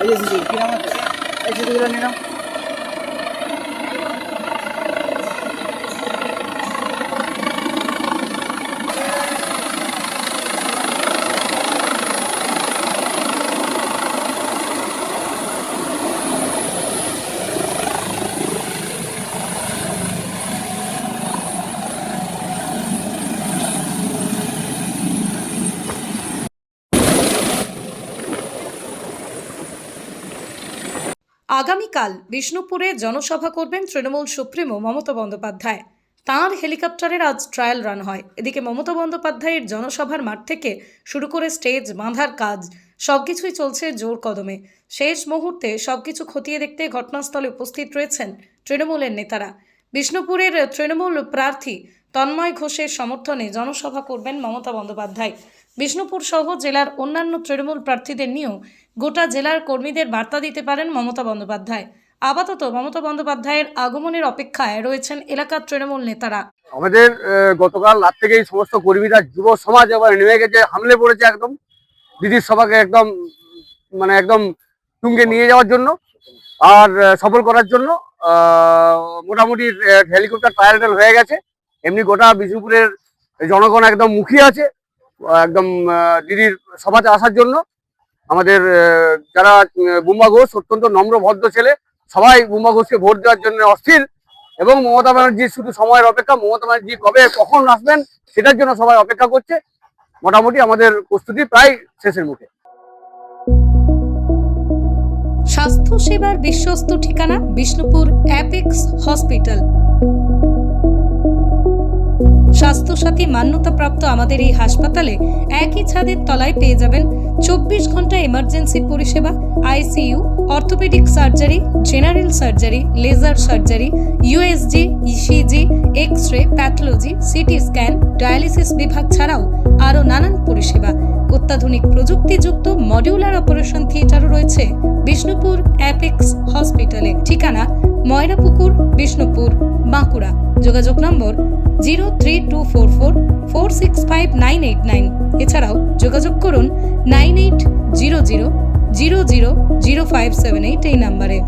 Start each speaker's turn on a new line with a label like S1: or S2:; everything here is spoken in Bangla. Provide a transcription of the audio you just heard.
S1: এই যে দিদি কি নাম আছে এই দিদিগুলো নিয়ে নাও।
S2: আগামীকাল বিষ্ণুপুরে জনসভা করবেন তৃণমূল সুপ্রিমো মমতা বন্দ্যোপাধ্যায়। তাঁর হেলিকপ্টারের আজ ট্রায়াল রান হয়। এদিকে মমতা বন্দ্যোপাধ্যায়ের জনসভার মাঠ থেকে শুরু করে স্টেজ বাঁধার কাজ সবকিছুই চলছে জোর কদমে। শেষ মুহূর্তে সবকিছু খতিয়ে দেখতে ঘটনাস্থলে উপস্থিত রয়েছেন তৃণমূলের নেতারা। বিষ্ণুপুরের তৃণমূল প্রার্থী তন্ময় ঘোষের সমর্থনে জনসভা করবেন মমতা বন্দ্যোপাধ্যায়। বিষ্ণুপুর সহ জেলার অন্যান্য তৃণমূল প্রার্থীদের নিয়েও গোটা জেলার কর্মীদের বার্তা দিতে পারেন মমতা বন্দ্যোপাধ্যায়। আপাতত মমতা বন্দ্যোপাধ্যায়ের আগমনের অপেক্ষায় রয়েছেন এলাকার তৃণমূল নেতারা।
S3: আমাদের গতকাল রাত থেকে এই সমস্ত কর্মীরা যুব সমাজ এবার নেমে গেছে, হামলে পড়েছে একদম দিদির সভাকে একদম একদম তুঙ্গে নিয়ে যাওয়ার জন্য আর সফল করার জন্য। মোটামুটি হেলিকপ্টার ট্রায়াল হয়ে গেছে। এমনি গোটা বিষ্ণুপুরের জনগণ একদম মুখিয়ে আছে একদম দিদির সভাতে আসার জন্য। আমাদের যারা বুম্বা ঘোষ অত্যন্ত নম্র ভদ্র ছেলে, সবাই বুম্বা ঘোষকে ভোট দেওয়ার জন্য অস্থির এবং মমতা ব্যানার্জির শুধু সময়ের অপেক্ষা। মমতা ব্যানার্জি কবে কখন আসবেন সেটার জন্য সবাই অপেক্ষা করছে। মোটামুটি আমাদের প্রস্তুতি প্রায় শেষের মুখে।
S2: স্বাস্থ্য সেবার বিশ্বস্ত ঠিকানা বিষ্ণুপুর অ্যাপেক্স হসপিটাল। স্বাস্থ্যসাথী মান্যতাপ্রাপ্ত আমাদের এই হাসপাতালে একই ছাদের তলায় পেয়ে যাবেন 24 ঘন্টা এমার্জেন্সি পরিষেবা, ICU, orthopaedic surgery, general surgery, laser surgery, USG, ECG, X-ray, pathology, CT scan, dialysis বিভাগ ছাড়াও আরও নানান পরিষেবা। অত্যাধুনিক প্রযুক্তিযুক্ত মডিউলার অপারেশন থিয়েটারও রয়েছে বিষ্ণুপুর অ্যাপেক্স হসপিটালে। ঠিকানা ময়রাপুকুর, বিষ্ণুপুর, বাঁকুড়া। যোগাযোগ নম্বর 03244465989। এছাড়াও যোগাযোগ করুন 9800000578 এই নাম্বারে।